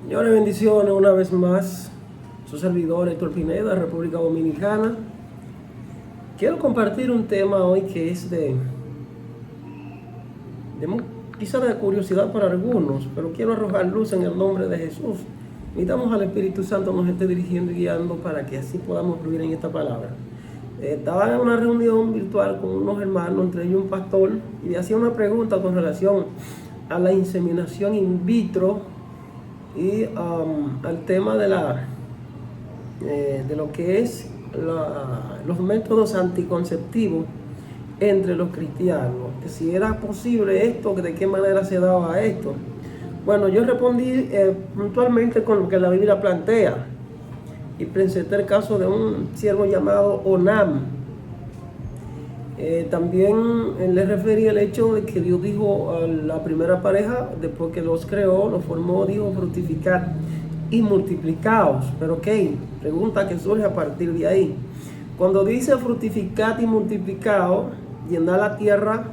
Señores, bendiciones una vez más. Su servidor Héctor Pineda, República Dominicana. Quiero compartir un tema hoy que es quizá de curiosidad para algunos, pero quiero arrojar luz en el nombre de Jesús. Necesitamos al Espíritu Santo nos esté dirigiendo y guiando para que así podamos fluir en esta palabra. Estaba en una reunión virtual con unos hermanos, entre ellos un pastor, y le hacía una pregunta con relación a la inseminación in vitro y al tema de lo que es los métodos anticonceptivos entre los cristianos, que si era posible esto, que de qué manera se daba esto. Bueno, yo respondí puntualmente con lo que la Biblia plantea y presenté el caso de un siervo llamado Onam. También le referí el hecho de que Dios dijo a la primera pareja, después que los creó, los formó, dijo: fructificad y multiplicaos. Pero ¿qué? Pregunta que surge a partir de ahí. Cuando dice fructificad y multiplicaos, llenar la tierra,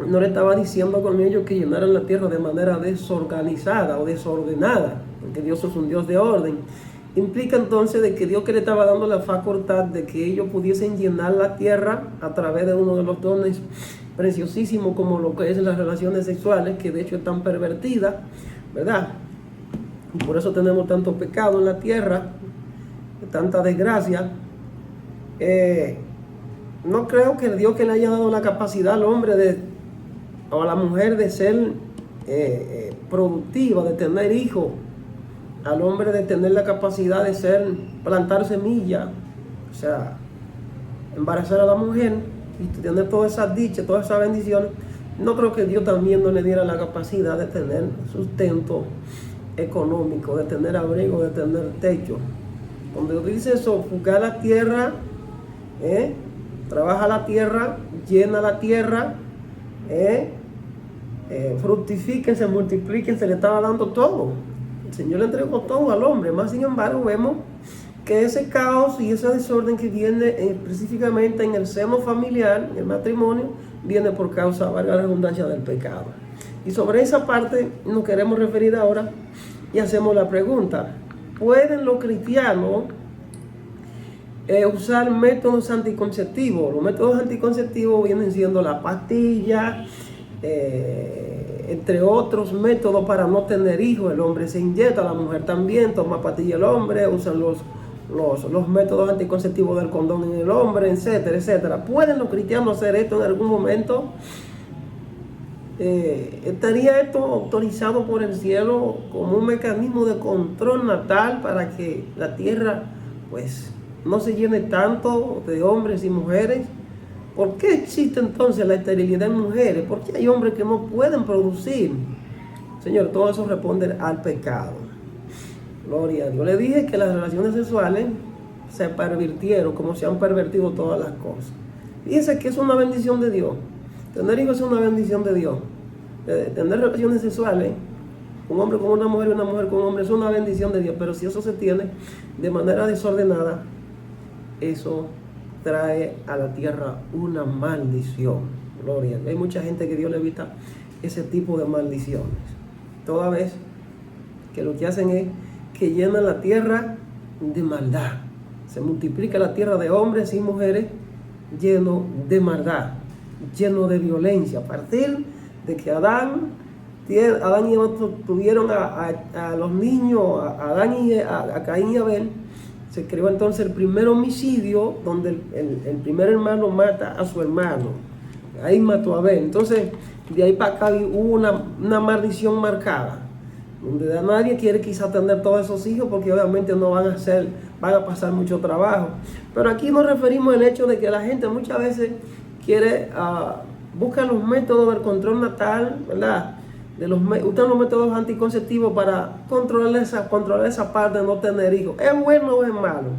no le estaba diciendo con ellos que llenaran la tierra de manera desorganizada o desordenada, porque Dios es un Dios de orden. Implica entonces de que Dios, que le estaba dando la facultad de que ellos pudiesen llenar la tierra a través de uno de los dones preciosísimos, como lo que es las relaciones sexuales, que de hecho están pervertidas, ¿verdad? Y por eso tenemos tanto pecado en la tierra, tanta desgracia. No creo que Dios, que le haya dado la capacidad al hombre o a la mujer de ser productiva, de tener hijos, al hombre de tener la capacidad de plantar semilla, o sea, embarazar a la mujer y tener todas esas dichas, todas esas bendiciones. No creo que Dios también no le diera la capacidad de tener sustento económico, de tener abrigo, de tener techo. Cuando dice sofocar la tierra, trabaja la tierra, llena la tierra, fructifíquense, multiplíquense, le estaba dando todo. El Señor le entregó todo al hombre. Más sin embargo, vemos que ese caos y ese desorden que viene específicamente en el seno familiar, en el matrimonio, viene por causa, valga la redundancia, del pecado. Y sobre esa parte nos queremos referir ahora y hacemos la pregunta: ¿pueden los cristianos usar métodos anticonceptivos? Los métodos anticonceptivos vienen siendo la pastilla, entre otros métodos para no tener hijos. El hombre se inyecta, la mujer también toma pastilla, el hombre usan los métodos anticonceptivos del condón en el hombre, etcétera, etcétera. ¿Pueden los cristianos hacer esto en algún momento? ¿Estaría esto autorizado por el cielo como un mecanismo de control natal para que la tierra pues no se llene tanto de hombres y mujeres? ¿Por qué existe entonces la esterilidad en mujeres? ¿Por qué hay hombres que no pueden producir? Señor, todo eso responde al pecado. Gloria a Dios. Le dije que las relaciones sexuales se pervirtieron, como se han pervertido todas las cosas. Fíjense que es una bendición de Dios. Tener hijos es una bendición de Dios. Tener relaciones sexuales, un hombre con una mujer y una mujer con un hombre, es una bendición de Dios. Pero si eso se tiene de manera desordenada, eso trae a la tierra una maldición. Gloria. Hay mucha gente que Dios le evita ese tipo de maldiciones, toda vez que lo que hacen es que llenan la tierra de maldad. Se multiplica la tierra de hombres y mujeres lleno de maldad, lleno de violencia. A partir de que Adán y Eva tuvieron a los niños, a Caín y Abel, se creó entonces el primer homicidio, donde el primer hermano mata a su hermano. Ahí mató a Abel. Entonces, de ahí para acá hubo una maldición marcada, donde nadie quiere quizá tener todos esos hijos, porque obviamente no van a pasar mucho trabajo. Pero aquí nos referimos al hecho de que la gente muchas veces busca los métodos del control natal, ¿verdad? Usan los métodos anticonceptivos para controlar esa parte de no tener hijos. ¿Es bueno o es malo?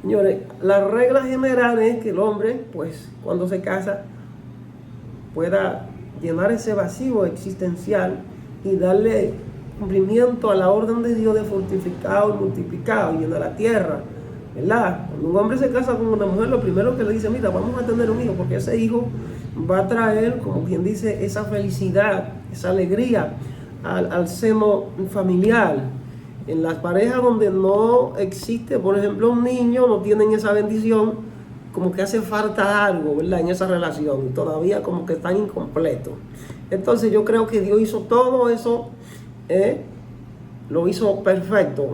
Señores, la regla general es que el hombre, pues, cuando se casa, pueda llenar ese vacío existencial y darle cumplimiento a la orden de Dios de fructificar y multiplicar y llenar la tierra, ¿verdad? Cuando un hombre se casa con una mujer, lo primero que le dice: mira, vamos a tener un hijo, porque ese hijo va a traer, como quien dice, esa felicidad, esa alegría al seno familiar. En las parejas donde no existe, por ejemplo, un niño, no tienen esa bendición, como que hace falta algo, ¿verdad? En esa relación, todavía como que están incompletos. Entonces yo creo que Dios hizo todo eso, lo hizo perfecto.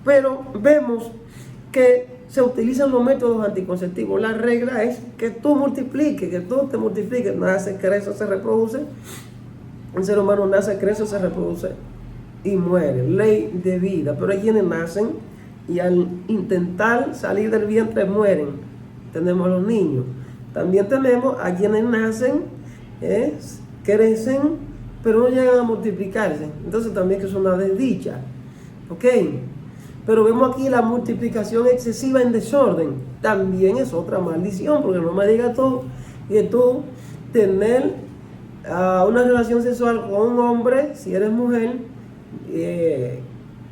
Pero vemos que se utilizan los métodos anticonceptivos. La regla es que tú multipliques, que tú te multipliques. Nace, crece, se reproduce. El ser humano nace, crece, se reproduce y muere. Ley de vida. Pero hay quienes nacen y al intentar salir del vientre mueren. Tenemos a los niños. También tenemos a quienes nacen, crecen, pero no llegan a multiplicarse. Entonces también que es una desdicha. ¿Ok? Pero vemos aquí la multiplicación excesiva en desorden. También es otra maldición, porque no me digas tú que tú tener una relación sexual con un hombre, si eres mujer,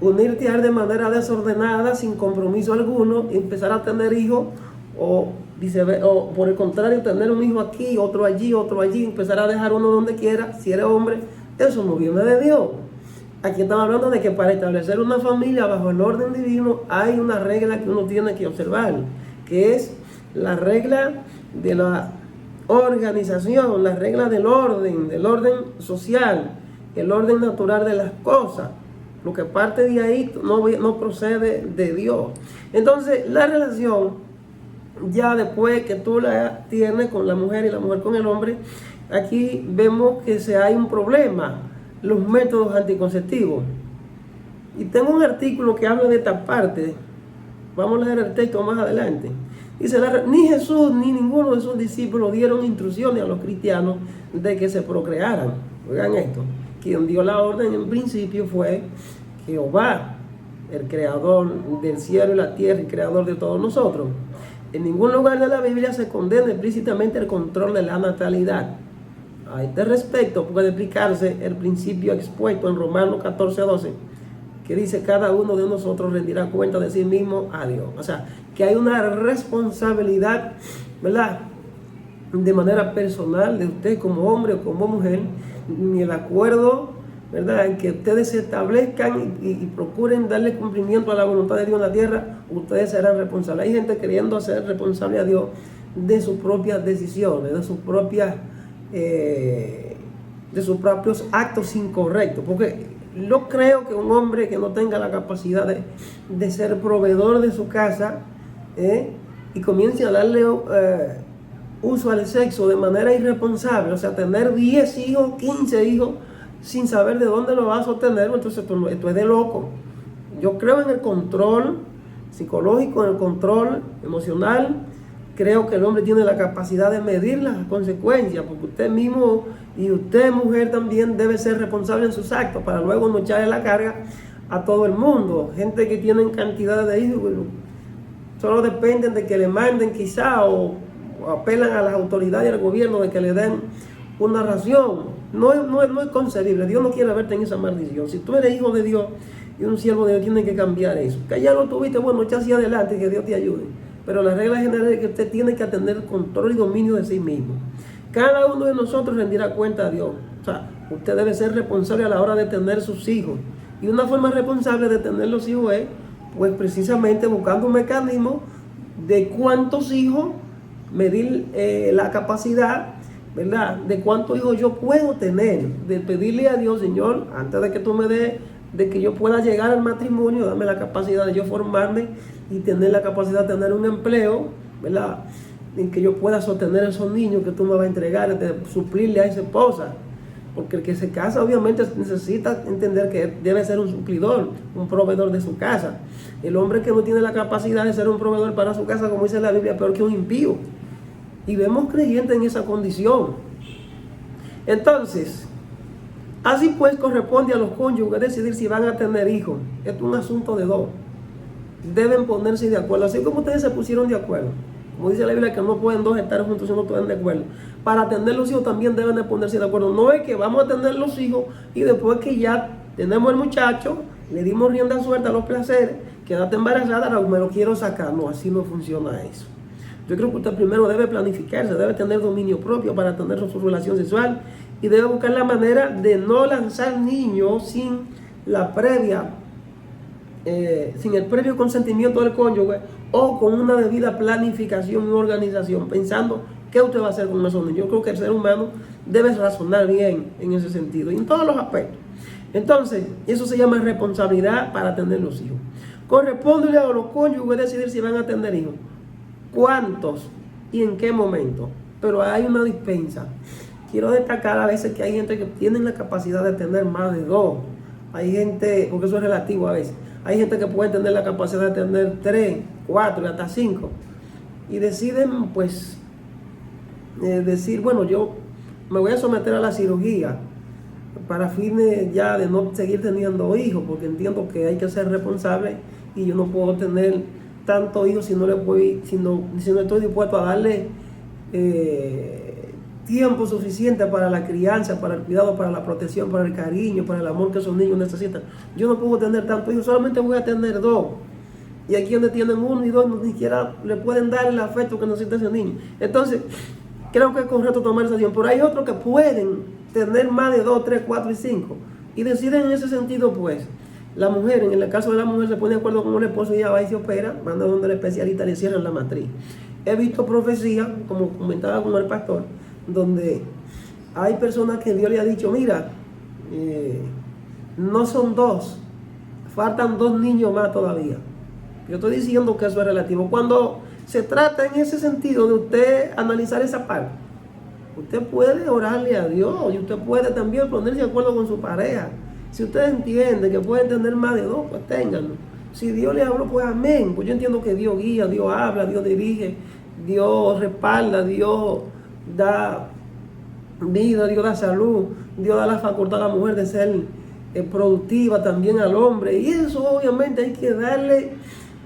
unirte a él de manera desordenada, sin compromiso alguno, y empezar a tener hijos, o por el contrario, tener un hijo aquí, otro allí, empezar a dejar uno donde quiera, si eres hombre, eso no viene de Dios. Aquí estamos hablando de que para establecer una familia bajo el orden divino hay una regla que uno tiene que observar, que es la regla de la organización, la regla del orden social, el orden natural de las cosas. Lo que parte de ahí no procede de Dios. Entonces, la relación, ya después que tú la tienes con la mujer y la mujer con el hombre, aquí vemos que hay un problema. Los métodos anticonceptivos. Y tengo un artículo que habla de esta parte. Vamos a leer el texto más adelante. Dice, ni Jesús ni ninguno de sus discípulos dieron instrucciones a los cristianos de que se procrearan. Oigan esto. Quien dio la orden en principio fue Jehová, el creador del cielo y la tierra y creador de todos nosotros. En ningún lugar de la Biblia se condena explícitamente el control de la natalidad. A este respecto puede explicarse el principio expuesto en Romanos 14:12, que dice: cada uno de nosotros rendirá cuenta de sí mismo a Dios. O sea, que hay una responsabilidad, ¿verdad?, de manera personal de usted como hombre o como mujer, y el acuerdo, ¿verdad?, en que ustedes se establezcan y procuren darle cumplimiento a la voluntad de Dios en la tierra, ustedes serán responsables. Hay gente queriendo hacer responsable a Dios de sus propias decisiones, de sus propios actos incorrectos, porque no creo que un hombre que no tenga la capacidad de ser proveedor de su casa y comience a darle uso al sexo de manera irresponsable, o sea, tener 10 hijos, 15 hijos sin saber de dónde lo va a sostener, entonces esto es de loco. Yo creo en el control psicológico, en el control emocional. Creo que el hombre tiene la capacidad de medir las consecuencias, porque usted mismo y usted, mujer, también debe ser responsable en sus actos para luego no echarle la carga a todo el mundo. Gente que tienen cantidades de hijos, solo dependen de que le manden quizá o apelan a las autoridades y al gobierno de que le den una ración. No es concebible. Dios no quiere verte en esa maldición. Si tú eres hijo de Dios y un siervo de Dios, tiene que cambiar eso. Que ya lo tuviste, bueno, echa hacia adelante y que Dios te ayude. Pero la regla general es que usted tiene que tener control y dominio de sí mismo. Cada uno de nosotros rendirá cuenta a Dios. O sea, usted debe ser responsable a la hora de tener sus hijos. Y una forma responsable de tener los hijos es, pues precisamente buscando un mecanismo de cuántos hijos, medir la capacidad, ¿verdad?, de cuántos hijos yo puedo tener. De pedirle a Dios: Señor, antes de que tú me des, de que yo pueda llegar al matrimonio, dame la capacidad de yo formarme y tener la capacidad de tener un empleo, ¿verdad?, en que yo pueda sostener a esos niños que tú me vas a entregar, de suplirle a esa esposa. Porque el que se casa obviamente necesita entender que debe ser un suplidor, un proveedor de su casa. El hombre que no tiene la capacidad de ser un proveedor para su casa, como dice la Biblia, peor que un impío. Y vemos creyentes en esa condición. Entonces, así pues corresponde a los cónyuges decidir si van a tener hijos. Esto es un asunto de dos. Deben ponerse de acuerdo, así como ustedes se pusieron de acuerdo. Como dice la Biblia, que no pueden dos estar juntos si no están de acuerdo. Para tener los hijos también deben de ponerse de acuerdo. No es que vamos a tener los hijos y después que ya tenemos el muchacho, le dimos rienda suelta a los placeres, quedaste embarazada, ahora me lo quiero sacar. No, así no funciona eso. Yo creo que usted primero debe planificarse, debe tener dominio propio para tener su relación sexual y debe buscar la manera de no lanzar niños sin sin el previo consentimiento del cónyuge o con una debida planificación y organización, pensando qué usted va a hacer con esos niños. Yo creo que el ser humano debe razonar bien en ese sentido y en todos los aspectos. Entonces, eso se llama responsabilidad para tener los hijos. Corresponde a los cónyuges decidir si van a tener hijos, cuántos y en qué momento. Pero hay una dispensa. Quiero destacar a veces que hay gente que tiene la capacidad de tener más de dos. Hay gente, porque eso es relativo a veces, hay gente que puede tener la capacidad de tener 3, 4 y hasta 5. Y deciden, pues, decir, bueno, yo me voy a someter a la cirugía para fines ya de no seguir teniendo hijos, porque entiendo que hay que ser responsable y yo no puedo tener tantos hijos si no estoy dispuesto a darle tiempo suficiente para la crianza, para el cuidado, para la protección, para el cariño, para el amor que esos niños necesitan. Yo no puedo tener tantos hijos, solamente voy a tener 2. Y aquí donde tienen 1 y 2 ni siquiera le pueden dar el afecto que necesita ese niño. Entonces, creo que es correcto tomar esa decisión. Pero hay otros que pueden tener más de 2, 3, 4 y 5. Y deciden en ese sentido, pues, la mujer, en el caso de la mujer, se pone de acuerdo con el esposo y ella va y se opera, manda donde el especialista le cierran la matriz. He visto profecías, como comentaba con el pastor, donde hay personas que Dios le ha dicho, mira, no son 2, faltan 2 niños más todavía. Yo estoy diciendo que eso es relativo. Cuando se trata en ese sentido de usted analizar esa parte, usted puede orarle a Dios y usted puede también ponerse de acuerdo con su pareja. Si usted entiende que puede tener más de 2, pues ténganlo. Si Dios le habló, pues amén. Pues yo entiendo que Dios guía, Dios habla, Dios dirige, Dios respalda, Dios da vida, Dios da salud, Dios da la facultad a la mujer de ser productiva, también al hombre. Y eso obviamente hay que darle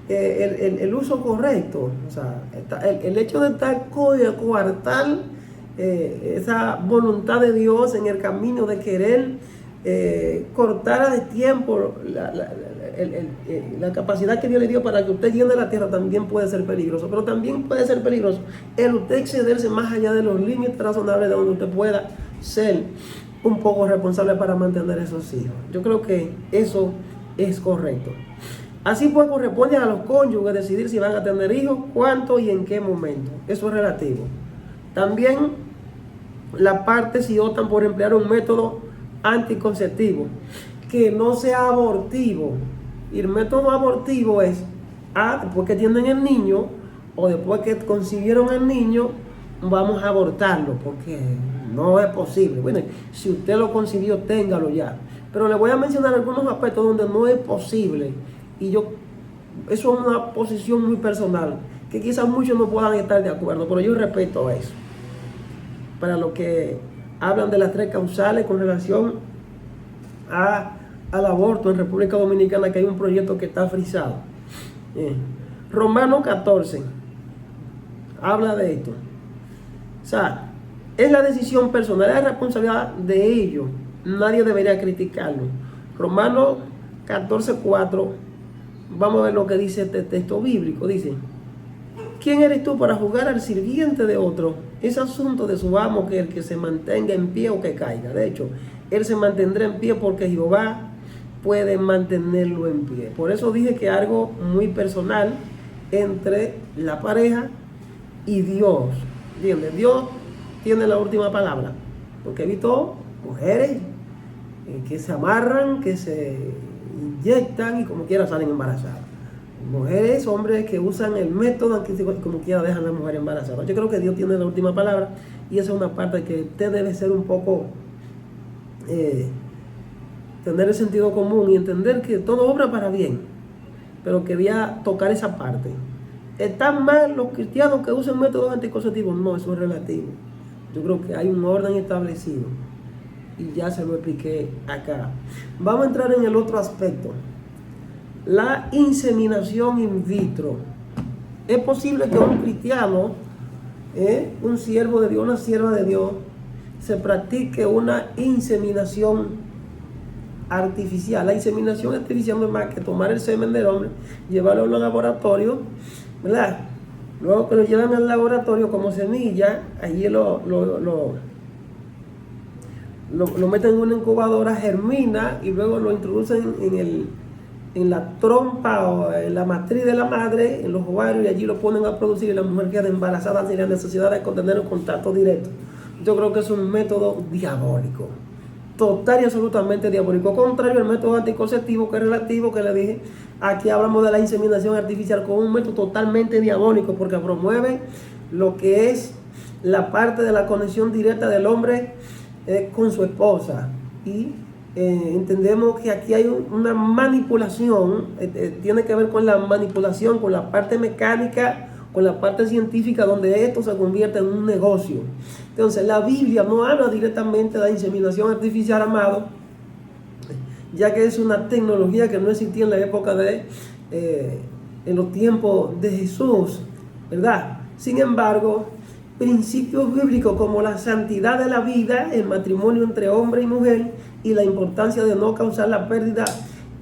el uso correcto. O sea, el hecho de estar coartar esa voluntad de Dios en el camino de querer cortar a destiempo la capacidad que Dios le dio para que usted llene la tierra, también puede ser peligroso. Pero también puede ser peligroso el usted excederse más allá de los límites razonables de donde usted pueda ser un poco responsable para mantener esos hijos. Yo creo que eso es correcto. Así pues, corresponde a los cónyuges decidir si van a tener hijos, cuánto y en qué momento. Eso es relativo. También las partes si optan por emplear un método anticonceptivo que no sea abortivo. Y el método abortivo es después que tienen el niño o después que concibieron el niño, vamos a abortarlo porque no es posible. Bueno, si usted lo concibió, téngalo ya. Pero le voy a mencionar algunos aspectos donde no es posible, y eso es una posición muy personal que quizás muchos no puedan estar de acuerdo, pero yo respeto eso. Para los que hablan de las 3 causales con relación al aborto en República Dominicana, que hay un proyecto que está frisado. Romanos 14 habla de esto. O sea, es la decisión personal, es la responsabilidad de ellos. Nadie debería criticarlo. Romanos 14:4, vamos a ver lo que dice este texto bíblico. Dice: ¿quién eres tú para juzgar al sirviente de otro? Es asunto de su amo que el que se mantenga en pie o que caiga. De hecho, él se mantendrá en pie porque Jehová puede mantenerlo en pie. Por eso dije que algo muy personal entre la pareja y Dios. ¿Entiendes? Dios tiene la última palabra. Porque he visto mujeres que se amarran, que se inyectan y como quiera salen embarazadas. Mujeres, hombres que usan el método anticonceptivo y como quiera dejan a la mujer embarazada. Yo creo que Dios tiene la última palabra y esa es una parte que usted debe ser un poco, tener el sentido común y entender que todo obra para bien. Pero quería tocar esa parte. ¿Están mal los cristianos que usan métodos anticonceptivos? No, eso es relativo. Yo creo que hay un orden establecido y ya se lo expliqué acá. Vamos a entrar en el otro aspecto. La inseminación in vitro. Es posible que un cristiano, un siervo de Dios, una sierva de Dios, se practique una inseminación artificial. La inseminación artificial no es más que tomar el semen del hombre, llevarlo a un laboratorio, ¿verdad? Luego que lo llevan al laboratorio como semilla, allí lo lo meten en una incubadora, germina y luego lo introducen en la trompa o en la matriz de la madre, en los ovarios, y allí lo ponen a producir y la mujer queda embarazada sin la necesidad de tener un contacto directo. Yo creo que es un método diabólico, total y absolutamente diabólico, contrario al método anticonceptivo que es relativo, que le dije. Aquí hablamos de la inseminación artificial con un método totalmente diabólico, porque promueve lo que es la parte de la conexión directa del hombre con su esposa. Y entendemos que aquí hay una manipulación, tiene que ver con la manipulación, con la parte mecánica, con la parte científica, donde esto se convierte en un negocio. Entonces la Biblia no habla directamente de la inseminación artificial, amado, ya que es una tecnología que no existía en la época en los tiempos de Jesús, ¿verdad? Sin embargo, principios bíblicos como la santidad de la vida, el matrimonio entre hombre y mujer y la importancia de no causar la pérdida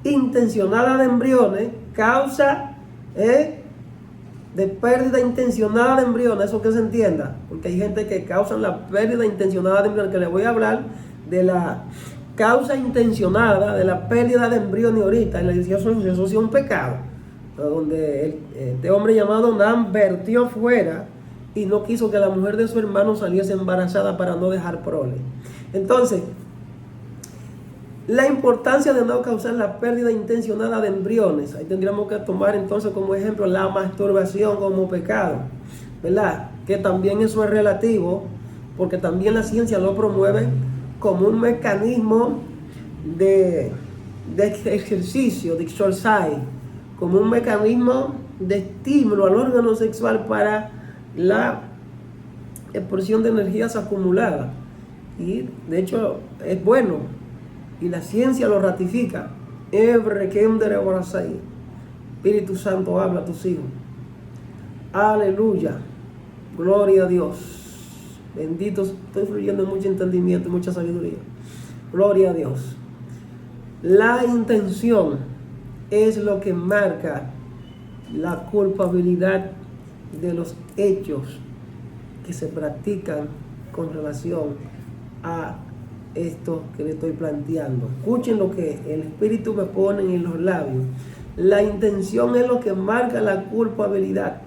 intencionada de embriones, causa de pérdida intencionada de embriones, eso que se entienda, porque hay gente que causa la pérdida intencionada de embriones, que les voy a hablar de la causa intencionada de la pérdida de embriones ahorita, y le decía eso es un pecado, donde este hombre llamado Nam vertió fuera y no quiso que la mujer de su hermano saliese embarazada para no dejar prole. Entonces, la importancia de no causar la pérdida intencionada de embriones, ahí tendríamos que tomar entonces como ejemplo la masturbación como pecado, ¿verdad? Que también eso es relativo, porque también la ciencia lo promueve como un mecanismo de ejercicio, de exercise, como un mecanismo de estímulo al órgano sexual para la expresión de energías acumuladas. Y de hecho es bueno, y la ciencia lo ratifica. Espíritu Santo, habla a tus hijos. Aleluya, gloria a Dios. Bendito, estoy fluyendo en mucho entendimiento y mucha sabiduría. Gloria a Dios. La intención es lo que marca la culpabilidad de los hechos que se practican con relación a esto que le estoy planteando. Escuchen lo que el Espíritu me pone en los labios. La intención es lo que marca la culpabilidad.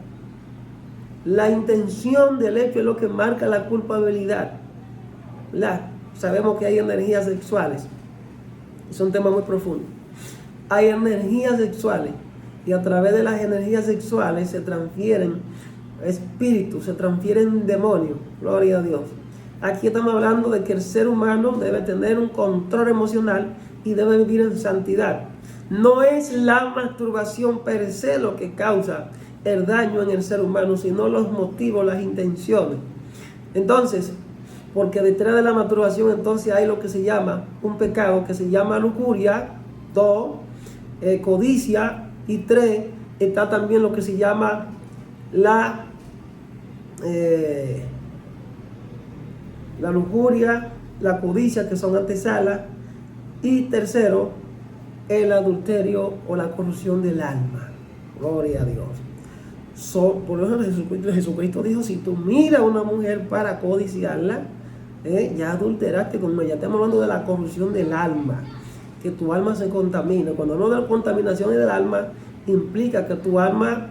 La intención del hecho es lo que marca la culpabilidad. Sabemos que hay energías sexuales. Es un tema muy profundo. Hay energías sexuales y a través de las energías sexuales se transfieren espíritus, se transfieren demonios. Gloria a Dios. Aquí estamos hablando de que el ser humano debe tener un control emocional y debe vivir en santidad. No es la masturbación per se lo que causa el daño en el ser humano, sino los motivos, las intenciones. Entonces, porque detrás de la masturbación entonces hay lo que se llama un pecado que se llama lujuria, 2, codicia, y 3, está también lo que se llama la lujuria, la codicia, que son antesalas, y tercero, el adulterio o la corrupción del alma. Gloria a Dios. Por eso Jesucristo dijo, si tú miras a una mujer para codiciarla, ya adulteraste con ella. Estamos hablando de la corrupción del alma, que tu alma se contamina. Cuando hablamos de la contaminación del alma, implica que tu alma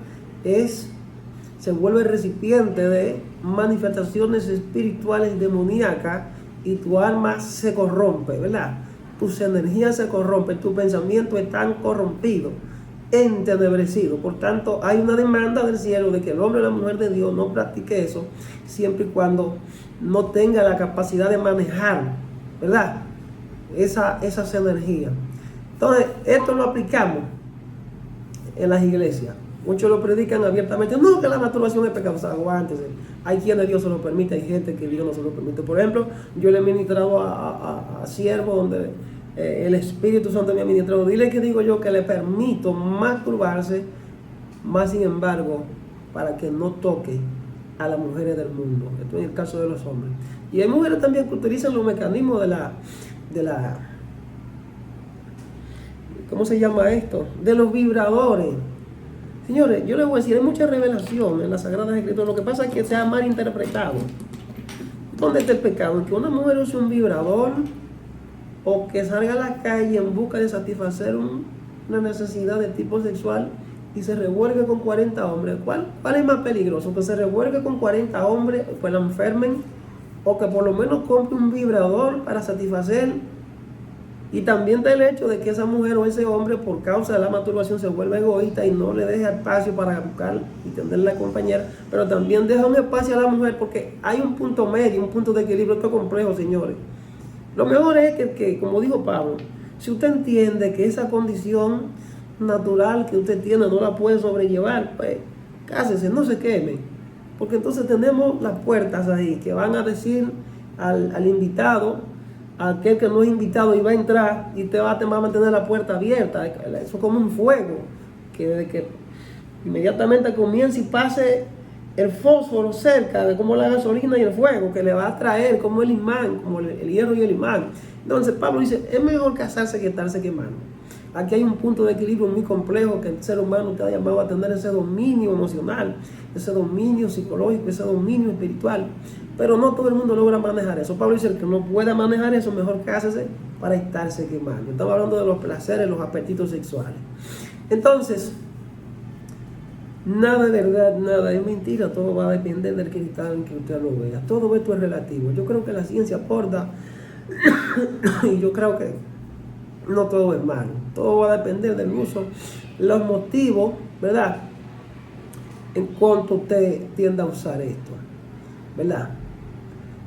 se vuelve recipiente de manifestaciones espirituales demoníacas y tu alma se corrompe, ¿verdad? Tus energías se corrompen, tus pensamientos están corrompidos, entenebrecidos. Por tanto, hay una demanda del cielo de que el hombre o la mujer de Dios no practique eso, siempre y cuando no tenga la capacidad de manejar, ¿verdad? Esas energías. Entonces, esto lo aplicamos en las iglesias. Muchos lo predican abiertamente. No, que la masturbación es pecado. Aguántese. Hay quienes Dios se lo permite, hay gente que Dios no se lo permite. Por ejemplo, yo le he ministrado a siervos donde el Espíritu Santo me ha ministrado. Dile que digo yo que le permito masturbarse, más sin embargo, para que no toque a las mujeres del mundo. Esto es el caso de los hombres. Y hay mujeres también que utilizan los mecanismos de la ¿cómo se llama esto? De los vibradores. Señores, yo les voy a decir, hay mucha revelación en las Sagradas Escrituras. Lo que pasa es que se ha malinterpretado. ¿Dónde está el pecado? ¿En que una mujer use un vibrador o que salga a la calle en busca de satisfacer una necesidad de tipo sexual y se revuelve con 40 hombres? ¿Cuál es más peligroso? ¿Que se revuelve con 40 hombres, pues la enfermen? ¿O que por lo menos compre un vibrador para satisfacer? Y también está el hecho de que esa mujer o ese hombre, por causa de la masturbación, se vuelve egoísta y no le deja espacio para buscar y tener la compañera, pero también deja un espacio a la mujer, porque hay un punto medio, un punto de equilibrio. Esto es complejo, señores. Lo mejor es que, como dijo Pablo, si usted entiende que esa condición natural que usted tiene no la puede sobrellevar, pues cásese, no se queme. Porque entonces tenemos las puertas ahí que van a decir al invitado, a aquel que no es invitado y va a entrar, y te va a mantener la puerta abierta. Eso es como un fuego, que desde que inmediatamente comience y pase el fósforo cerca de como la gasolina y el fuego, que le va a traer como el imán, como el hierro y el imán. Entonces Pablo dice, es mejor casarse que estarse quemando. Aquí hay un punto de equilibrio muy complejo, que el ser humano está llamado a tener ese dominio emocional, ese dominio psicológico, ese dominio espiritual. Pero no todo el mundo logra manejar eso. Pablo dice, el que no pueda manejar eso, mejor cásese para estarse quemando. Estamos hablando de los placeres, los apetitos sexuales. Entonces, nada es verdad, nada es mentira. Todo va a depender del cristal en que usted lo vea. Todo esto es relativo. Yo creo que la ciencia aporta y yo creo que no todo es malo. Todo va a depender del uso, los motivos, ¿verdad? En cuanto usted tienda a usar esto, ¿verdad?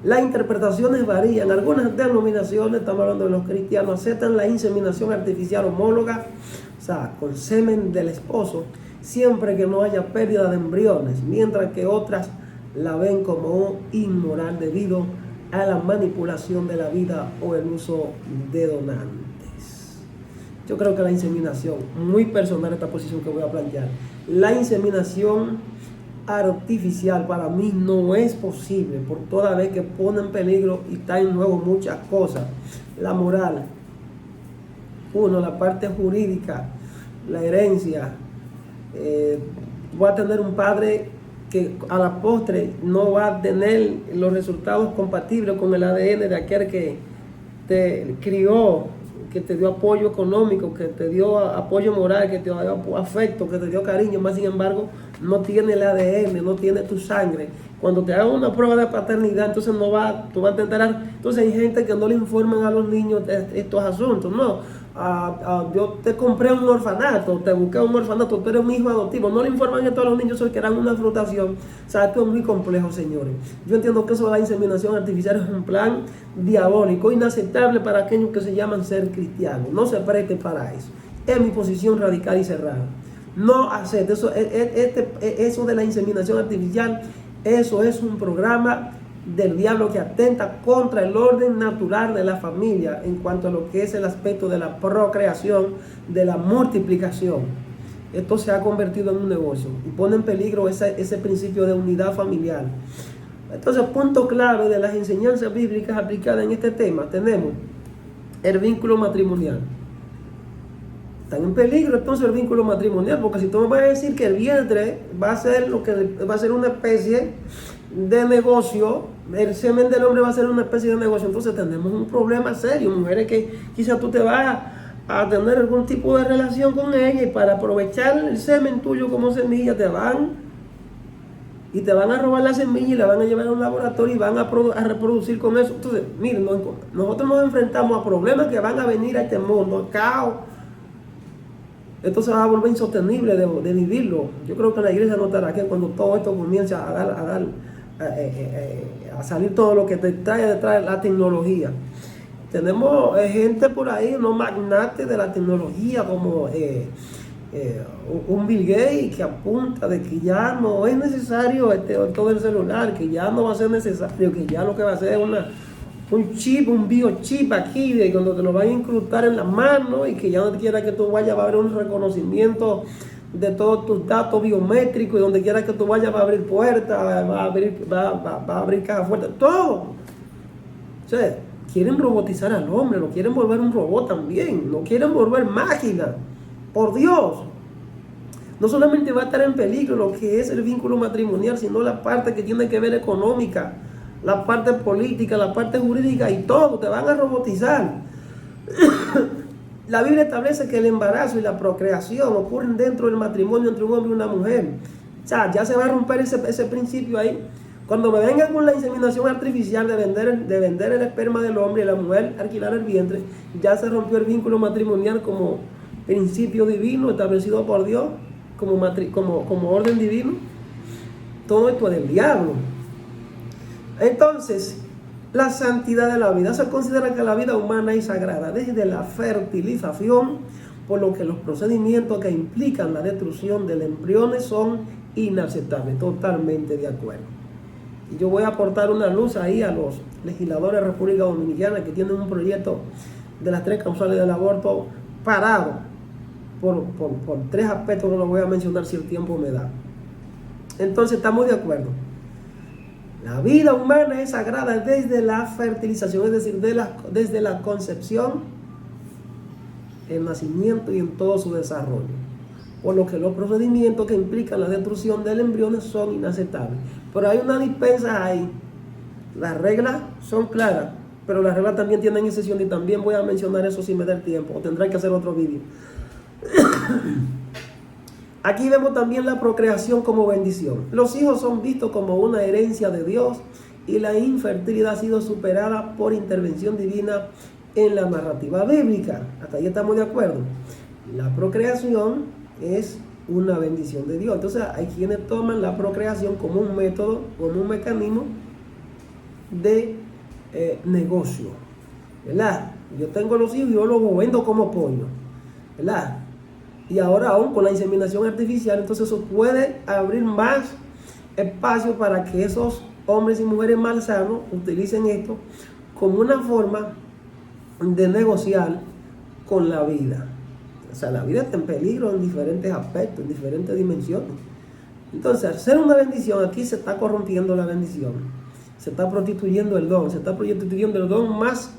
Las interpretaciones varían. Algunas denominaciones, estamos hablando de los cristianos, aceptan la inseminación artificial homóloga, o sea, con semen del esposo, siempre que no haya pérdida de embriones, mientras que otras la ven como inmoral debido a la manipulación de la vida o el uso de donantes. Yo creo que la inseminación, muy personal esta posición que voy a plantear, la inseminación artificial para mí no es posible, por toda vez que pone en peligro y está en juego muchas cosas: la moral, la parte jurídica, la herencia. Voy a tener un padre que a la postre no va a tener los resultados compatibles con el ADN de aquel que te crió, que te dio apoyo económico, que te dio apoyo moral, que te dio afecto, que te dio cariño, más sin embargo no tiene el ADN, no tiene tu sangre. Cuando te hagan una prueba de paternidad, entonces tú vas a enterar. Entonces hay gente que no le informan a los niños de estos asuntos. No, yo te compré un orfanato, te busqué un orfanato, tú eres un hijo adoptivo. No le informan esto a los niños, que eran una frustración. O sea, esto es muy complejo, señores. Yo entiendo que eso de la inseminación artificial es un plan diabólico, inaceptable para aquellos que se llaman ser cristianos. No se preste para eso. Es mi posición radical y cerrada. No acepte eso. Eso de la inseminación artificial, eso es un programa del diablo que atenta contra el orden natural de la familia en cuanto a lo que es el aspecto de la procreación, de la multiplicación. Esto se ha convertido en un negocio y pone en peligro ese principio de unidad familiar. Entonces, punto clave de las enseñanzas bíblicas aplicadas en este tema, tenemos el vínculo matrimonial. Están en peligro entonces el vínculo matrimonial, porque si tú me vas a decir que el vientre va a ser una especie de negocio, el semen del hombre va a ser una especie de negocio, entonces tenemos un problema serio. Mujeres que quizás tú te vas a tener algún tipo de relación con ella y para aprovechar el semen tuyo como semilla te van a robar la semilla y la van a llevar a un laboratorio y van a reproducir con eso. Entonces, miren, nosotros nos enfrentamos a problemas que van a venir a este mundo, caos. Esto se va a volver insostenible de vivirlo. Yo creo que la iglesia notará que cuando todo esto comience a salir todo lo que te trae detrás de la tecnología. Tenemos gente por ahí, unos magnates de la tecnología, como un Bill Gates, que apunta de que ya no es necesario todo el celular, que ya no va a ser necesario, que ya lo que va a ser es un chip, un biochip aquí, de cuando te lo van a incrustar en la mano, y que ya donde quiera que tú vayas va a haber un reconocimiento de todos tus datos biométricos, y donde quiera que tú vayas va a abrir puertas, va a abrir caja fuerte, todo. O sea, quieren robotizar al hombre, lo quieren volver un robot también, lo quieren volver máquina. Por Dios. No solamente va a estar en peligro lo que es el vínculo matrimonial, sino la parte que tiene que ver económica. la parte política, la parte jurídica y todo, te van a robotizar. La Biblia establece que el embarazo y la procreación ocurren dentro del matrimonio entre un hombre y una mujer. O sea, ya se va a romper ese principio ahí. Cuando me vengan con la inseminación artificial de vender el esperma del hombre y la mujer alquilar el vientre, ya se rompió el vínculo matrimonial como principio divino establecido por Dios, como orden divino. Todo esto es del diablo. Entonces, la santidad de la vida. Se considera que la vida humana es sagrada desde la fertilización, por lo que los procedimientos que implican la destrucción del embrión son inaceptables. Totalmente de acuerdo. Y yo voy a aportar una luz ahí a los legisladores de República Dominicana que tienen un proyecto de las 3 causales del aborto parado por 3 aspectos que no lo voy a mencionar si el tiempo me da. Entonces estamos de acuerdo. La vida humana es sagrada desde la fertilización, es decir, desde la concepción, el nacimiento y en todo su desarrollo. Por lo que los procedimientos que implican la destrucción del embrión son inaceptables. Pero hay una dispensa ahí. Las reglas son claras, pero las reglas también tienen excepción y también voy a mencionar eso si me da el tiempo, o tendré que hacer otro vídeo. Aquí vemos también la procreación como bendición. Los hijos son vistos como una herencia de Dios y la infertilidad ha sido superada por intervención divina en la narrativa bíblica. Hasta ahí estamos de acuerdo. La procreación es una bendición de Dios. Entonces hay quienes toman la procreación como un método, como un mecanismo de negocio, ¿verdad? Yo tengo los hijos y yo los vendo como pollo, ¿verdad? Y ahora aún con la inseminación artificial, entonces eso puede abrir más espacio para que esos hombres y mujeres malsanos utilicen esto como una forma de negociar con la vida. O sea, la vida está en peligro en diferentes aspectos, en diferentes dimensiones. Entonces, al ser una bendición, aquí se está corrompiendo la bendición. Se está prostituyendo el don, se está prostituyendo el don más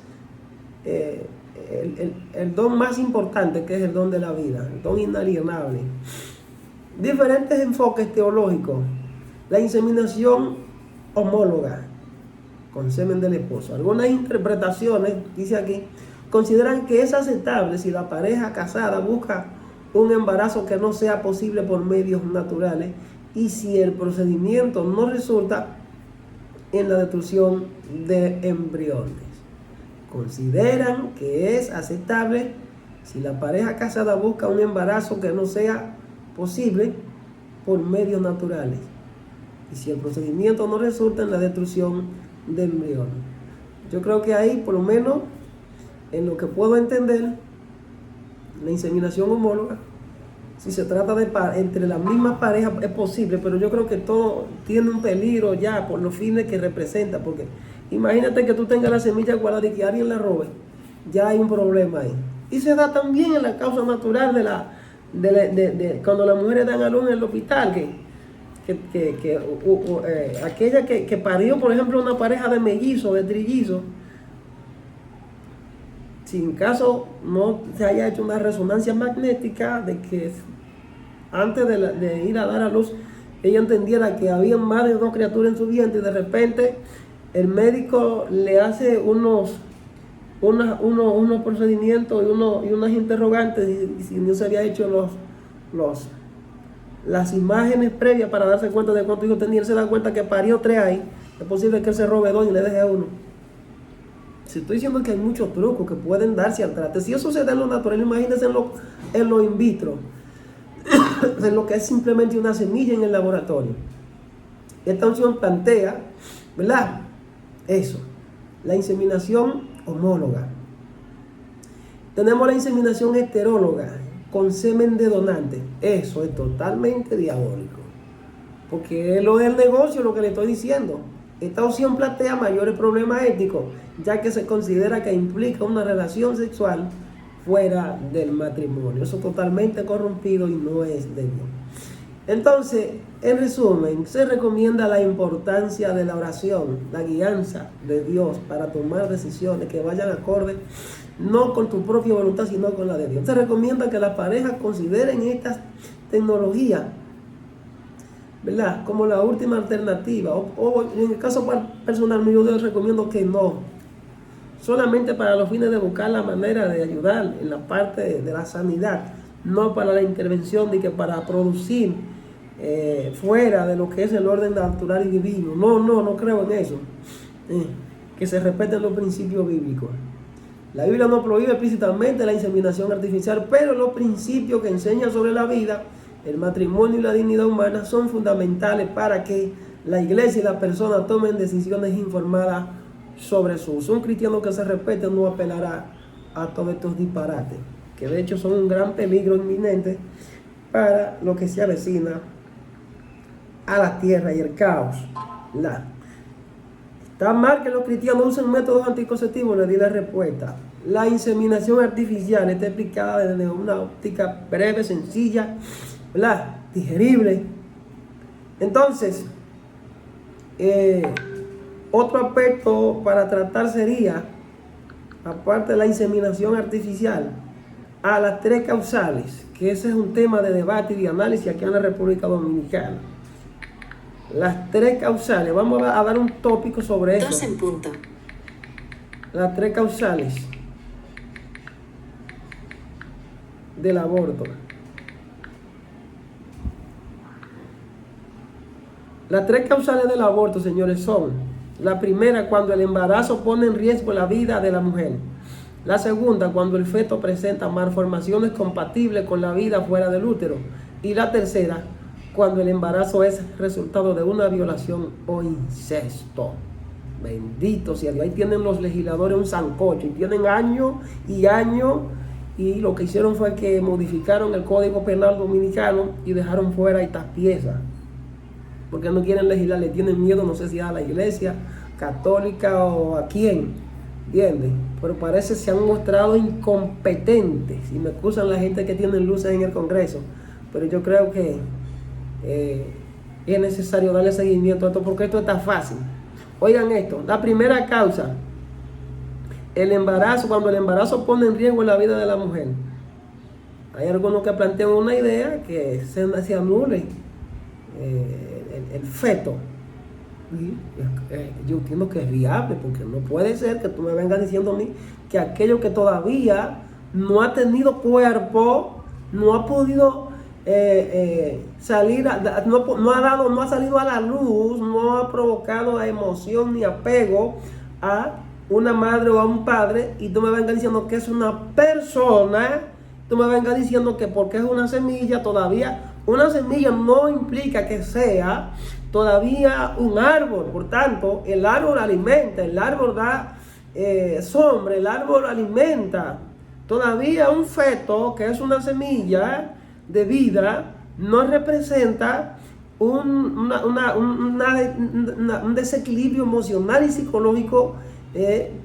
el don más importante, que es el don de la vida, el don inalienable. Diferentes enfoques teológicos. La inseminación homóloga con semen del esposo. Algunas interpretaciones, dice aquí, consideran que es aceptable si la pareja casada busca un embarazo que no sea posible por medios naturales y si el procedimiento no resulta en la destrucción de embriones. Consideran que es aceptable si la pareja casada busca un embarazo que no sea posible por medios naturales y si el procedimiento no resulta en la destrucción del embrión. Yo creo que ahí, por lo menos en lo que puedo entender, la inseminación homóloga, si se trata de entre las mismas parejas es posible, pero yo creo que todo tiene un peligro ya por los fines que representa, porque imagínate que tú tengas la semilla guardada y que alguien la robe, ya hay un problema ahí. Y se da también en la causa natural de cuando las mujeres dan a luz en el hospital, aquella que parió, por ejemplo, una pareja de mellizos, de trillizos, si en caso no se haya hecho una resonancia magnética de que antes de ir a dar a luz, ella entendiera que había más de 2 criaturas en su vientre y de repente el médico le hace unos procedimientos y unas interrogantes y si no se había hecho las imágenes previas para darse cuenta de cuántos hijos tenía, él se da cuenta que parió 3 ahí, es posible que él se robe 2 y le deje 1. Si estoy diciendo que hay muchos trucos que pueden darse al trate, si eso se da en lo natural, imagínense en lo in vitro, en lo que es simplemente una semilla en el laboratorio. Esta opción plantea, ¿verdad? Eso, la inseminación homóloga. Tenemos la inseminación heteróloga con semen de donante. Eso es totalmente diabólico, porque es el negocio lo que le estoy diciendo. Esta opción plantea mayores problemas éticos, ya que se considera que implica una relación sexual fuera del matrimonio. Eso es totalmente corrompido y no es de Dios. Entonces, en resumen, se recomienda la importancia de la oración, la guianza de Dios para tomar decisiones que vayan acorde no con tu propia voluntad, sino con la de Dios. Se recomienda que las parejas consideren estas tecnologías ¿verdad? Como la última alternativa. O en el caso personal mío, yo les recomiendo que no. Solamente para los fines de buscar la manera de ayudar en la parte de la sanidad, no para la intervención de que para producir fuera de lo que es el orden natural y divino. No creo en eso. Que se respeten los principios bíblicos. La Biblia no prohíbe explícitamente la inseminación artificial, pero los principios que enseñan sobre la vida, el matrimonio y la dignidad humana son fundamentales para que la iglesia y la persona tomen decisiones informadas sobre su uso. Un cristiano que se respete no apelará a todos estos disparates, que de hecho son un gran peligro inminente para lo que se avecina a la tierra y el caos. Está mal que los cristianos usen métodos anticonceptivos. Le di la respuesta. La inseminación artificial está explicada desde una óptica breve, sencilla, ¿verdad? Digerible. Entonces, otro aspecto para tratar sería, aparte de la inseminación artificial, a las 3 causales, que ese es un tema de debate y de análisis aquí en la República Dominicana. Las 3 causales, vamos a dar un tópico sobre eso. 2 en punto. Las 3 causales del aborto. Las 3 causales del aborto, señores, son: la primera, cuando el embarazo pone en riesgo la vida de la mujer; la segunda, cuando el feto presenta malformaciones compatibles con la vida fuera del útero; y la tercera, cuando el embarazo es resultado de una violación o incesto. Bendito sea Dios. Ahí tienen los legisladores un sancocho y tienen años y años, y lo que hicieron fue que modificaron el Código Penal Dominicano y dejaron fuera estas piezas porque no quieren legislar, le tienen miedo, no sé si a la iglesia católica o a quién, ¿entiendes? Pero parece que se han mostrado incompetentes, y me excusan la gente que tiene luces en el Congreso, pero yo creo que es necesario darle seguimiento a esto, porque esto está fácil. Oigan esto: la primera causa, el embarazo, cuando el embarazo pone en riesgo la vida de la mujer. Hay algunos que plantean una idea que se anule el feto. Y yo entiendo que es viable, porque no puede ser que tú me vengas diciendo a mí que aquello que todavía no ha tenido cuerpo, no ha podido salir, no ha salido a la luz, no ha provocado emoción ni apego a una madre o a un padre, y tú me vengas diciendo que es una persona, tú me vengas diciendo que porque es una semilla, todavía una semilla no implica que sea todavía un árbol. Por tanto, el árbol alimenta, el árbol da sombra, el árbol alimenta. Todavía un feto, que es una semilla de vida, no representa un desequilibrio emocional y psicológico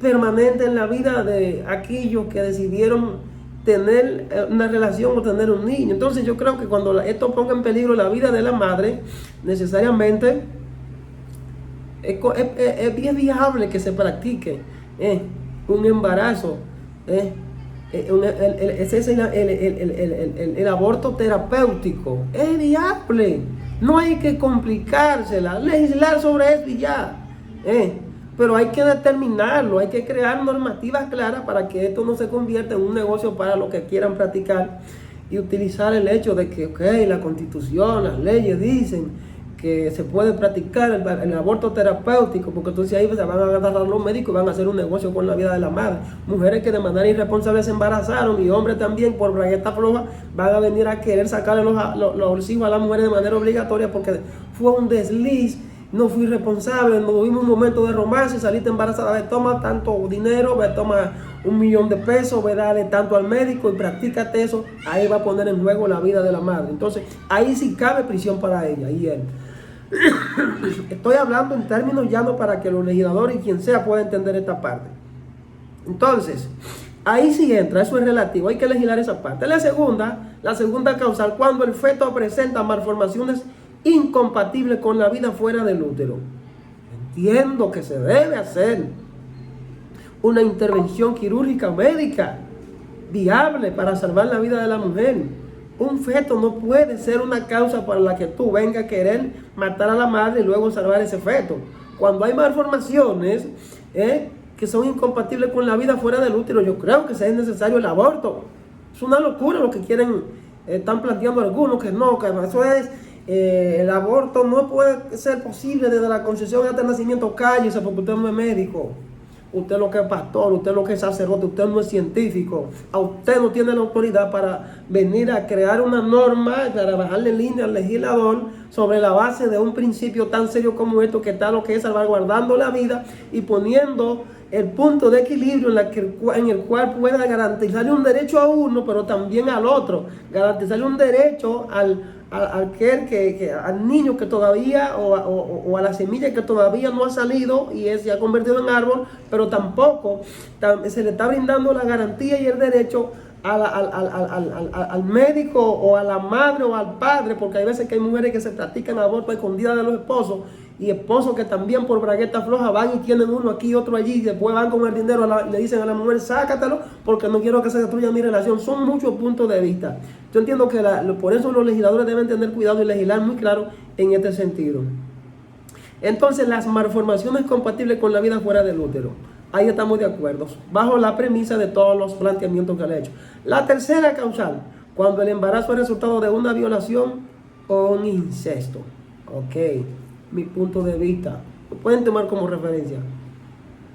permanente en la vida de aquellos que decidieron tener una relación o tener un niño. Entonces yo creo que cuando esto ponga en peligro la vida de la madre, necesariamente es viable que se practique un embarazo. Ese es el aborto terapéutico. Es viable. No hay que complicársela, legislar sobre eso y ya. Pero hay que determinarlo, hay que crear normativas claras para que esto no se convierta en un negocio para los que quieran practicar, y utilizar el hecho de que, la Constitución, las leyes dicen que se puede practicar el aborto terapéutico, porque entonces ahí se van a agarrar los médicos y van a hacer un negocio con la vida de la madre. Mujeres que de manera irresponsable se embarazaron, y hombres también por bragueta floja van a venir a querer sacarle los hijos a las mujeres de manera obligatoria porque fue un desliz. No fui responsable, no tuvimos un momento de romance, saliste embarazada, ve, toma tanto dinero, ve, toma $1,000,000 de pesos, ve, dale tanto al médico y practícate eso. Ahí va a poner en juego la vida de la madre. Entonces, ahí sí cabe prisión para ella y él. Estoy hablando en términos llanos para que los legisladores y quien sea pueda entender esta parte. Entonces, ahí sí entra, eso es relativo, hay que legislar esa parte. La segunda causal, cuando el feto presenta malformaciones incompatible con la vida fuera del útero. Entiendo que se debe hacer una intervención quirúrgica médica viable para salvar la vida de la mujer, Un feto no puede ser una causa para la que tú vengas a querer matar a la madre y luego salvar ese feto. Cuando hay malformaciones que son incompatibles con la vida fuera del útero, yo creo que es necesario el aborto. Es una locura lo que quieren, están planteando algunos, que no, que eso es, el aborto no puede ser posible desde la concepción hasta el nacimiento. Cállese, porque usted no es médico. Usted lo que es pastor, usted lo que es sacerdote, usted no es científico. A usted no tiene la autoridad para venir a crear una norma, para bajarle línea al legislador sobre la base de un principio tan serio como esto, que está lo que es salvaguardando la vida y poniendo el punto de equilibrio en el cual pueda garantizarle un derecho a uno, pero también al otro. Garantizarle un derecho al niño que todavía, o a la semilla que todavía no ha salido y se ha convertido en árbol, pero tampoco se le está brindando la garantía y el derecho al médico o a la madre o al padre, porque hay veces que hay mujeres que se practican aborto escondidas de los esposos, y esposos que también por bragueta floja van y tienen uno aquí, otro allí, y después van con el dinero, le dicen a la mujer, sácatelo, porque no quiero que se destruya mi relación. Son muchos puntos de vista. Yo entiendo que por eso los legisladores deben tener cuidado y legislar muy claro en este sentido. Entonces, las malformaciones compatibles con la vida fuera del útero, ahí estamos de acuerdo, bajo la premisa de todos los planteamientos que le he hecho. La tercera causal, cuando el embarazo es resultado de una violación o un incesto. Ok, mi punto de vista, lo pueden tomar como referencia.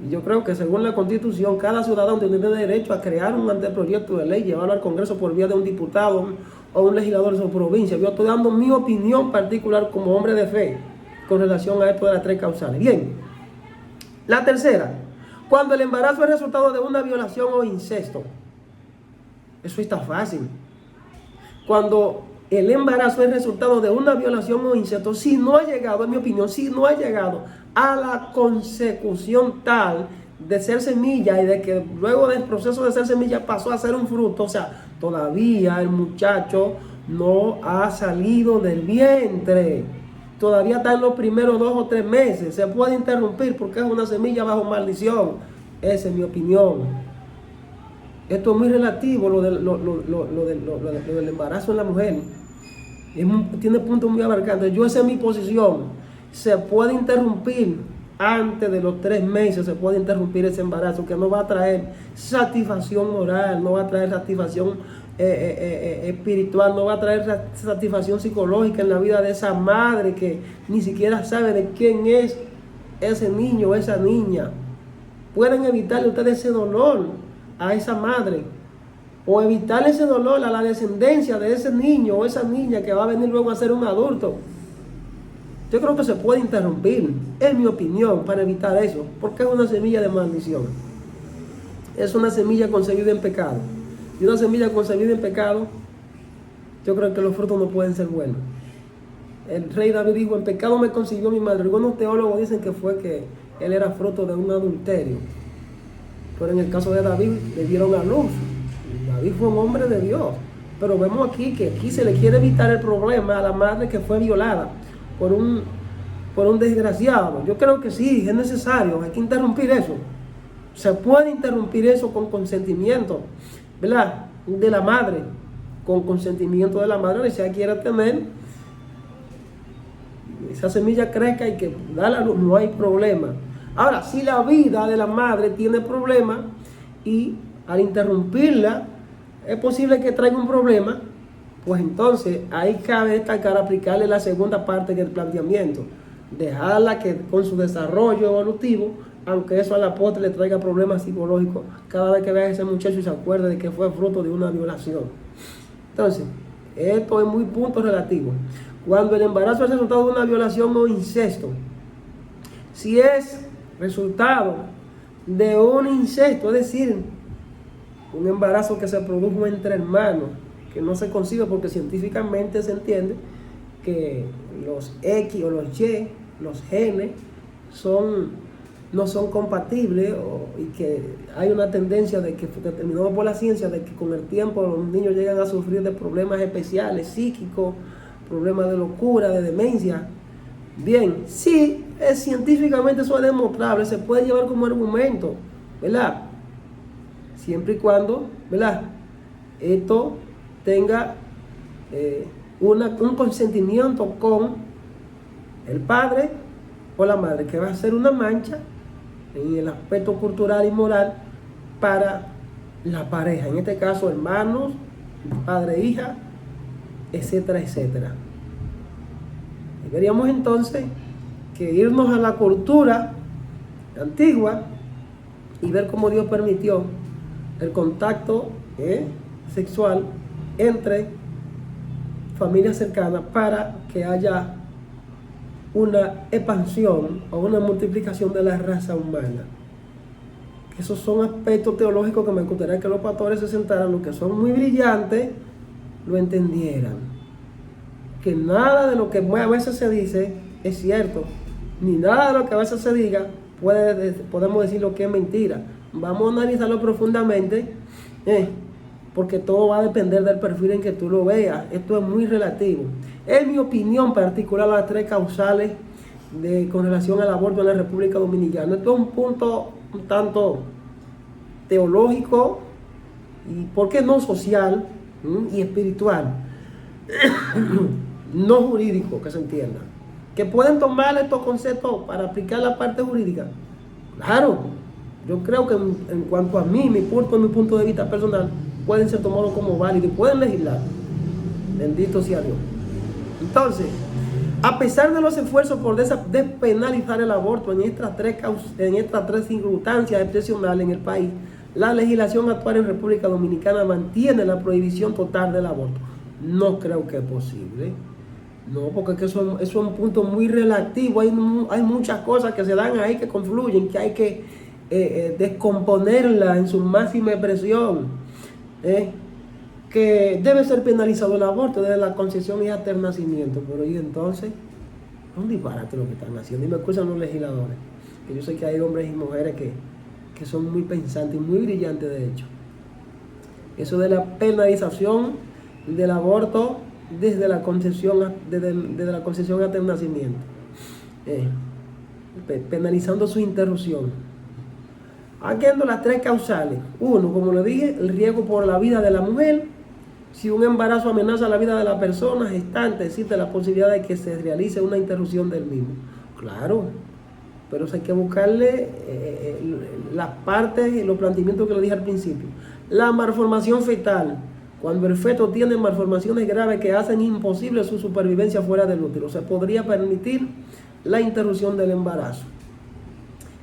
Yo creo que según la Constitución, cada ciudadano tiene derecho a crear un anteproyecto de ley, llevarlo al Congreso por vía de un diputado o un legislador de su provincia. Yo estoy dando mi opinión particular como hombre de fe con relación a esto de las tres causales. Bien, la tercera, cuando el embarazo es resultado de una violación o incesto. Eso está fácil. Cuando el embarazo es resultado de una violación o incesto, si no ha llegado, en mi opinión, si no ha llegado a la consecución tal de ser semilla y de que luego del proceso de ser semilla pasó a ser un fruto, o sea, todavía el muchacho no ha salido del vientre, todavía está en los primeros 2 o 3 meses, se puede interrumpir porque es una semilla bajo maldición. Esa es mi opinión. Esto es muy relativo, lo del embarazo en la mujer. Tiene puntos muy abarcantes. Esa es mi posición. Se puede interrumpir antes de los 3 meses, se puede interrumpir ese embarazo, que no va a traer satisfacción moral, no va a traer satisfacción espiritual, no va a traer satisfacción psicológica en la vida de esa madre que ni siquiera sabe de quién es ese niño o esa niña. Pueden evitarle ustedes ese dolor a esa madre, o evitar ese dolor a la descendencia de ese niño o esa niña que va a venir luego a ser un adulto. Yo creo que se puede interrumpir, en mi opinión, para evitar eso, porque es una semilla de maldición. Es una semilla concebida en pecado. Y una semilla concebida en pecado, yo creo que los frutos no pueden ser buenos. El rey David dijo, en pecado me concibió mi madre. Algunos teólogos dicen que fue que él era fruto de un adulterio. Pero en el caso de David, le dieron a luz. David fue un hombre de Dios. Pero vemos aquí que aquí se le quiere evitar el problema a la madre que fue violada por un desgraciado. Yo creo que sí, es necesario, hay que interrumpir eso. Se puede interrumpir eso con consentimiento, ¿verdad?, de la madre, con consentimiento de la madre, si ella quiere tener esa semilla crezca y que da la luz, no hay problema. Ahora, si la vida de la madre tiene problemas y al interrumpirla es posible que traiga un problema, pues entonces ahí cabe destacar aplicarle la segunda parte del planteamiento, dejarla que con su desarrollo evolutivo, aunque eso a la postre le traiga problemas psicológicos cada vez que vea a ese muchacho y se acuerde de que fue fruto de una violación. Entonces, esto es muy punto relativo. Cuando el embarazo es resultado de una violación o incesto, si es resultado de un incesto, es decir, un embarazo que se produjo entre hermanos, que no se concibe porque científicamente se entiende que los X o los Y, los genes, no son compatibles, y que hay una tendencia de que, determinado por la ciencia, de que con el tiempo los niños llegan a sufrir de problemas especiales, psíquicos, problemas de locura, de demencia. Bien, sí, científicamente eso es demostrable, se puede llevar como argumento, ¿verdad? Siempre y cuando, ¿verdad?, esto tenga un consentimiento con el padre o la madre, que va a ser una mancha en el aspecto cultural y moral para la pareja, en este caso hermanos, padre, hija, etcétera, etcétera. Deberíamos entonces que irnos a la cultura antigua y ver cómo Dios permitió el contacto sexual entre familias cercanas para que haya una expansión o una multiplicación de la raza humana. Esos son aspectos teológicos que me gustaría que los pastores se sentaran, los que son muy brillantes, lo entendieran. Que nada de lo que a veces se dice es cierto, ni nada de lo que a veces se diga podemos decir lo que es mentira. Vamos a analizarlo profundamente, porque todo va a depender del perfil en que tú lo veas. Esto es muy relativo. En mi opinión particular, las 3 causales con relación al aborto en la República Dominicana. Esto es un punto un tanto teológico y, ¿por qué no, social y espiritual? No jurídico, que se entienda. Que pueden tomar estos conceptos para aplicar la parte jurídica. Claro, yo creo que en cuanto a mí, mi punto de vista personal, pueden ser tomados como válidos y pueden legislar. Bendito sea Dios. Entonces, a pesar de los esfuerzos por despenalizar el aborto en estas tres circunstancias excepcionales en el país, la legislación actual en República Dominicana mantiene la prohibición total del aborto. No creo que es posible. No, porque eso es un punto muy relativo. Hay muchas cosas que se dan ahí que confluyen, que hay que descomponerla en su máxima expresión. Que debe ser penalizado el aborto desde la concepción y hasta el nacimiento. Pero y entonces, es un disparate lo que están haciendo. Y me acusan los legisladores, que yo sé que hay hombres y mujeres que son muy pensantes y muy brillantes, de hecho. Eso de la penalización del aborto desde la concepción hasta el nacimiento, penalizando su interrupción. Aquí ando las 3 causales. 1, como le dije, el riesgo por la vida de la mujer. Si un embarazo amenaza la vida de la persona gestante, existe la posibilidad de que se realice una interrupción del mismo. Claro, pero hay que buscarle las partes y los planteamientos que le dije al principio. La malformación fetal, cuando el feto tiene malformaciones graves que hacen imposible su supervivencia fuera del útero, se podría permitir la interrupción del embarazo.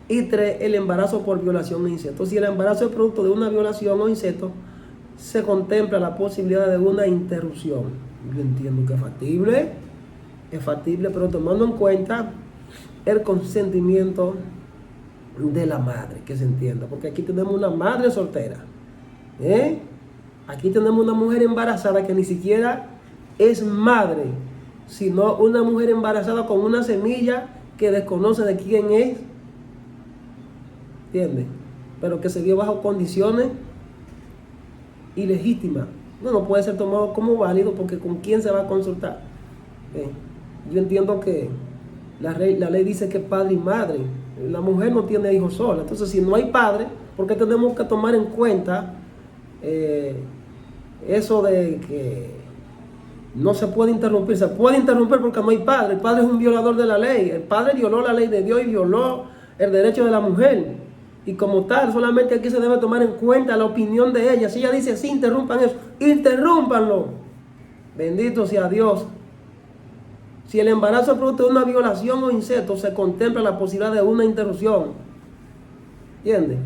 Y 3, el embarazo por violación o incesto. Si el embarazo es producto de una violación o incesto, se contempla la posibilidad de una interrupción. Yo entiendo que es factible, pero tomando en cuenta el consentimiento de la madre, que se entienda, porque aquí tenemos una madre soltera, aquí tenemos una mujer embarazada que ni siquiera es madre, sino una mujer embarazada con una semilla que desconoce de quién es, ¿entiendes? Pero que se dio bajo condiciones ilegítimas. No puede ser tomado como válido, porque ¿con quién se va a consultar? Yo entiendo que la ley dice que padre y madre. La mujer no tiene hijos sola. Entonces, si no hay padre, ¿por qué tenemos que tomar en cuenta eso de que no se puede interrumpir? Se puede interrumpir porque no hay padre. El padre es un violador de la ley. El padre violó la ley de Dios y violó el derecho de la mujer. Y como tal, solamente aquí se debe tomar en cuenta la opinión de ella. Si ella dice, sí, interrumpan eso, interrúmpanlo. Bendito sea Dios. Si el embarazo es producto de una violación o incesto, se contempla la posibilidad de una interrupción. ¿Entiendes?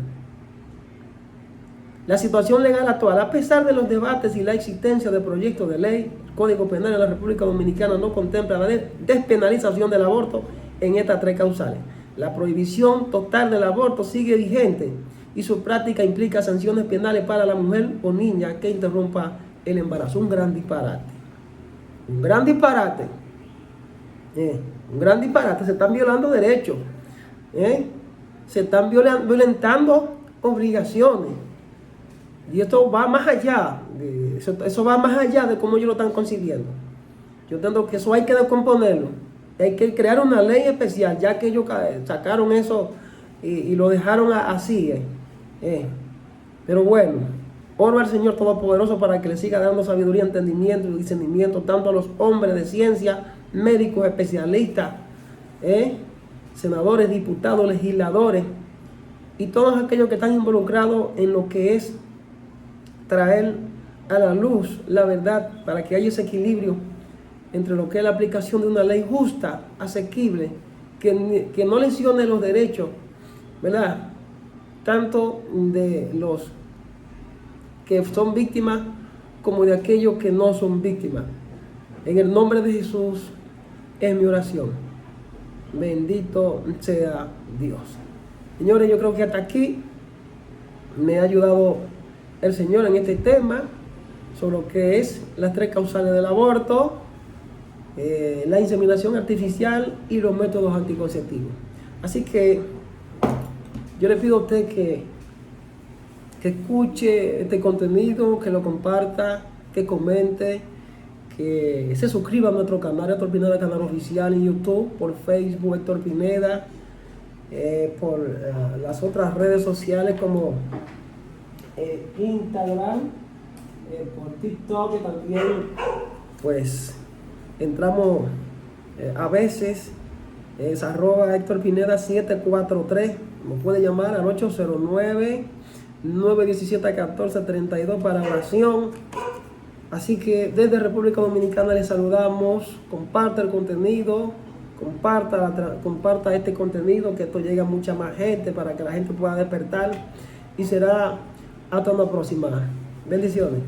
La situación legal actual, a pesar de los debates y la existencia de proyectos de ley, el Código Penal de la República Dominicana no contempla la despenalización del aborto en estas 3 causales. La prohibición total del aborto sigue vigente y su práctica implica sanciones penales para la mujer o niña que interrumpa el embarazo. Un gran disparate. Un gran disparate. Un gran disparate. Se están violando derechos. Se están violentando obligaciones. Y esto va más allá. Eso va más allá de cómo ellos lo están concibiendo. Yo entiendo que eso hay que descomponerlo. Hay que crear una ley especial, ya que ellos sacaron eso y lo dejaron así. Pero bueno, Oro al Señor Todopoderoso para que le siga dando sabiduría, entendimiento y discernimiento tanto a los hombres de ciencia, médicos, especialistas, senadores, diputados, legisladores y todos aquellos que están involucrados en lo que es traer a la luz la verdad, para que haya ese equilibrio entre lo que es la aplicación de una ley justa, asequible, que no lesione los derechos, ¿verdad?, tanto de los que son víctimas como de aquellos que no son víctimas. En el nombre de Jesús es mi oración. Bendito sea Dios. Señores, yo creo que hasta aquí me ha ayudado el Señor en este tema sobre lo que es las 3 causales del aborto, la inseminación artificial y los métodos anticonceptivos. Así que yo le pido a usted que escuche este contenido, que lo comparta, que comente, que se suscriba a nuestro canal, Héctor Pineda, canal oficial en YouTube, por Facebook, Héctor Pineda, por las otras redes sociales como Instagram, por TikTok, que también pues entramos a veces, es @ Héctor Pineda 743, me puede llamar al 809-917-1432 para oración. Así que desde República Dominicana les saludamos. Comparta el contenido, comparta este contenido, que esto llegue a mucha más gente para que la gente pueda despertar, y será hasta una próxima. Bendiciones.